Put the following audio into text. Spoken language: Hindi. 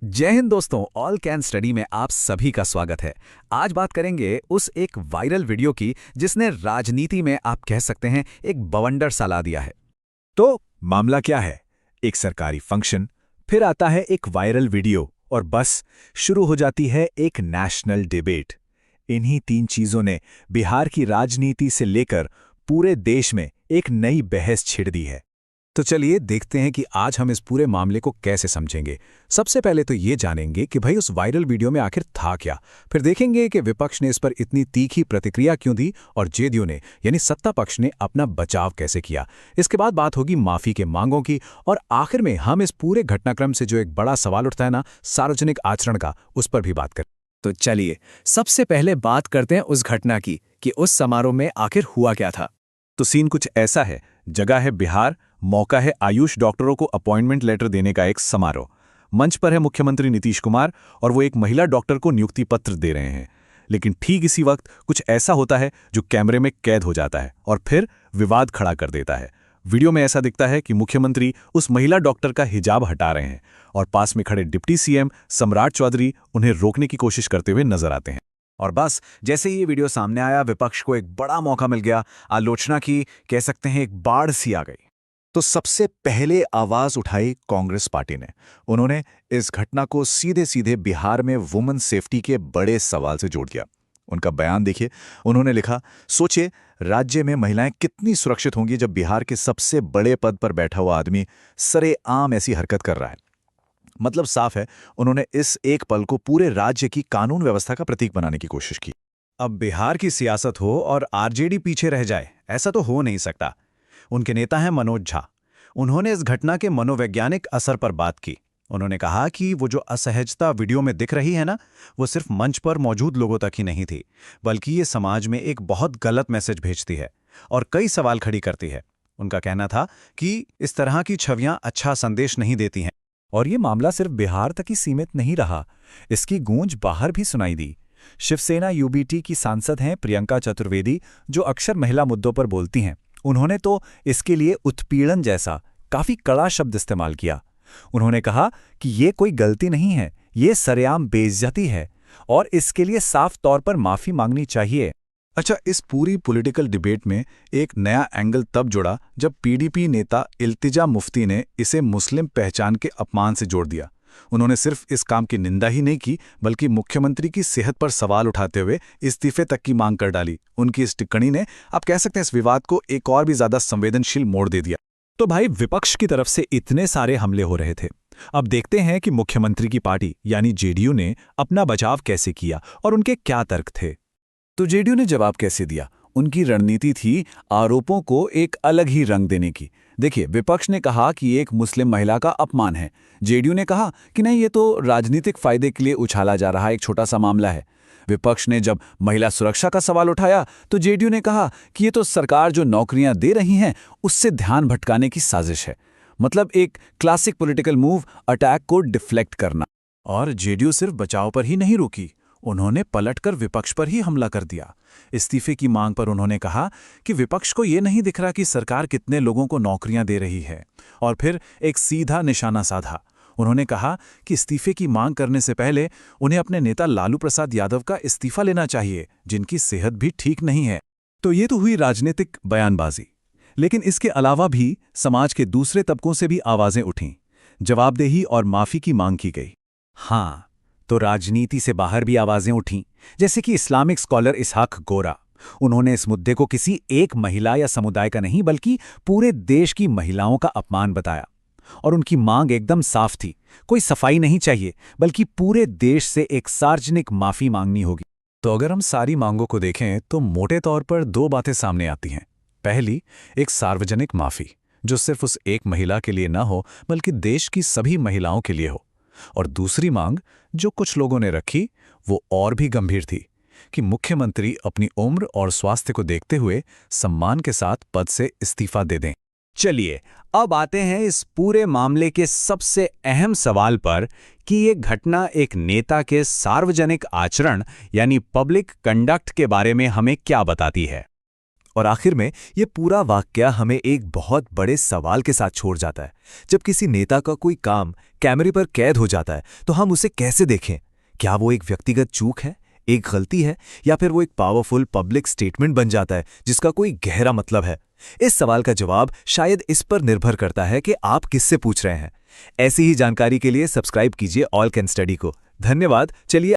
जय हिंद दोस्तों, ऑल कैन स्टडी में आप सभी का स्वागत है। आज बात करेंगे उस एक वायरल वीडियो की जिसने राजनीति में आप कह सकते हैं एक बवंडर सा ला दिया है। तो मामला क्या है? एक सरकारी फंक्शन, फिर आता है एक वायरल वीडियो और बस शुरू हो जाती है एक नेशनल डिबेट। इन्हीं तीन चीजों ने बिहार की राजनीति से लेकर पूरे देश में एक नई बहस छिड़ दी है। तो चलिए देखते हैं कि आज हम इस पूरे मामले को कैसे समझेंगे। सबसे पहले तो ये जानेंगे कि भाई उस वायरल वीडियो में आखिर था क्या। फिर देखेंगे कि विपक्ष ने इस पर इतनी तीखी प्रतिक्रिया क्यों दी और जेडीयू ने यानी सत्ता पक्ष ने अपना बचाव कैसे किया। इसके बाद बात होगी माफी के मांगों की और आखिर में हम इस पूरे घटनाक्रम से जो एक बड़ा सवाल उठता है ना, सार्वजनिक आचरण का, उस पर भी बात करें। तो चलिए सबसे पहले बात करते हैं उस घटना की कि उस समारोह में आखिर हुआ क्या था। तो सीन कुछ ऐसा है, जगह है बिहार, मौका है आयुष डॉक्टरों को अपॉइंटमेंट लेटर देने का एक समारोह। मंच पर है मुख्यमंत्री नीतीश कुमार और वो एक महिला डॉक्टर को नियुक्ति पत्र दे रहे हैं। लेकिन ठीक इसी वक्त कुछ ऐसा होता है जो कैमरे में कैद हो जाता है और फिर विवाद खड़ा कर देता है। वीडियो में ऐसा दिखता है कि मुख्यमंत्री उस महिला डॉक्टर का हिजाब हटा रहे हैं और पास में खड़े डिप्टी सीएम सम्राट चौधरी उन्हें रोकने की कोशिश करते हुए नजर आते हैं। और बस जैसे ही ये वीडियो सामने आया, विपक्ष को एक बड़ा मौका मिल गया। आलोचना की, कह सकते हैं एक बाढ़ सी आ गई। तो सबसे पहले आवाज उठाई कांग्रेस पार्टी ने। उन्होंने इस घटना को सीधे सीधे बिहार में वुमेन सेफ्टी के बड़े सवाल से जोड़ दिया। उनका बयान देखिए, उन्होंने लिखा, सोचिए राज्य में महिलाएं कितनी सुरक्षित होंगी जब बिहार के सबसे बड़े पद पर बैठा हुआ आदमी सरेआम ऐसी हरकत कर रहा है। मतलब साफ है, उन्होंने इस एक पल को पूरे राज्य की कानून व्यवस्था का प्रतीक बनाने की कोशिश की। अब बिहार की सियासत हो और आरजेडी पीछे रह जाए, ऐसा तो हो नहीं सकता। उनके नेता हैं मनोज झा। उन्होंने इस घटना के मनोवैज्ञानिक असर पर बात की। उन्होंने कहा कि वो जो असहजता वीडियो में दिख रही है ना, वो सिर्फ मंच पर मौजूद लोगों तक ही नहीं थी, बल्कि ये समाज में एक बहुत गलत मैसेज भेजती है और कई सवाल खड़ी करती है। उनका कहना था कि इस तरह की छवियां अच्छा संदेश नहीं देती हैं। और ये मामला सिर्फ बिहार तक ही सीमित नहीं रहा, इसकी गूंज बाहर भी सुनाई दी। शिवसेना यूबीटी की सांसद हैं प्रियंका चतुर्वेदी, जो अक्सर महिला मुद्दों पर बोलती हैं। उन्होंने तो इसके लिए उत्पीड़न जैसा काफी कड़ा शब्द इस्तेमाल किया। उन्होंने कहा कि ये कोई गलती नहीं है, ये सरेआम बेइज्जती है और इसके लिए साफ तौर पर माफी मांगनी चाहिए। अच्छा, इस पूरी पॉलिटिकल डिबेट में एक नया एंगल तब जुड़ा जब पीडीपी नेता इल्तिजा मुफ्ती ने इसे मुस्लिम पहचान के अपमान से जोड़ दिया। उन्होंने सिर्फ इस काम की निंदा ही नहीं की, बल्कि मुख्यमंत्री की सेहत पर सवाल उठाते हुए इस्तीफे तक की मांग कर डाली। उनकी इस टिप्पणी ने, आप कह सकते हैं, इस विवाद को एक और भी ज्यादा संवेदनशील मोड़ दे दिया। तो भाई विपक्ष की तरफ से इतने सारे हमले हो रहे थे। अब देखते हैं कि मुख्यमंत्री की पार्टी यानी जेडीयू ने अपना बचाव कैसे किया और उनके क्या तर्क थे। तो जेडीयू ने जवाब कैसे दिया? उनकी रणनीति थी आरोपों को एक अलग ही रंग देने की। देखिए, विपक्ष ने कहा कि ये एक मुस्लिम महिला का अपमान है। जेडीयू ने कहा कि नहीं, ये तो राजनीतिक फायदे के लिए उछाला जा रहा एक छोटा सा मामला है। विपक्ष ने जब महिला सुरक्षा का सवाल उठाया तो जेडीयू ने कहा कि ये तो सरकार जो नौकरियां दे रही हैं उससे ध्यान भटकाने की साजिश है। मतलब एक क्लासिक पॉलिटिकल मूव, अटैक को डिफ्लेक्ट करना। और जेडीयू सिर्फ बचाव पर ही नहीं रुकी, उन्होंने पलटकर विपक्ष पर ही हमला कर दिया। इस्तीफे की मांग पर उन्होंने कहा कि विपक्ष को यह नहीं दिख रहा कि सरकार कितने लोगों को नौकरियां दे रही है, और फिर एक सीधा निशाना साधा। उन्होंने कहा कि इस्तीफे की मांग करने से पहले उन्हें अपने नेता लालू प्रसाद यादव का इस्तीफा लेना चाहिए, जिनकी सेहत भी ठीक नहीं है। तो ये तो हुई राजनीतिक बयानबाजी, लेकिन इसके अलावा भी समाज के दूसरे तबकों से भी आवाजें उठीं, जवाबदेही और माफी की मांग की गई। हाँ, तो राजनीति से बाहर भी आवाजें उठीं, जैसे कि इस्लामिक स्कॉलर इसहाक गोरा। उन्होंने इस मुद्दे को किसी एक महिला या समुदाय का नहीं, बल्कि पूरे देश की महिलाओं का अपमान बताया। और उनकी मांग एकदम साफ थी, कोई सफाई नहीं चाहिए, बल्कि पूरे देश से एक सार्वजनिक माफी मांगनी होगी। तो अगर हम सारी मांगों को देखें तो मोटे तौर पर दो बातें सामने आती हैं। पहली, एक सार्वजनिक माफी जो सिर्फ उस एक महिला के लिए ना हो, बल्कि देश की सभी महिलाओं के लिए हो। और दूसरी मांग जो कुछ लोगों ने रखी, वो और भी गंभीर थी कि मुख्यमंत्री अपनी उम्र और स्वास्थ्य को देखते हुए सम्मान के साथ पद से इस्तीफा दे दें। चलिए अब आते हैं इस पूरे मामले के सबसे अहम सवाल पर कि ये घटना एक नेता के सार्वजनिक आचरण यानी पब्लिक कंडक्ट के बारे में हमें क्या बताती है। और आखिर में ये पूरा वाकया हमें एक बहुत बड़े सवाल के साथ छोड़ जाता है। जब किसी नेता का कोई काम कैमरे पर कैद हो जाता है तो हम उसे कैसे देखें? क्या वो एक व्यक्तिगत चूक है, एक गलती है, या फिर वो एक पावरफुल पब्लिक स्टेटमेंट बन जाता है जिसका कोई गहरा मतलब है? इस सवाल का जवाब शायद इस पर निर्भर करता है कि आप किससे पूछ रहे हैं। ऐसी ही जानकारी के लिए सब्सक्राइब कीजिए ऑल कैन स्टडी को। धन्यवाद। चलिए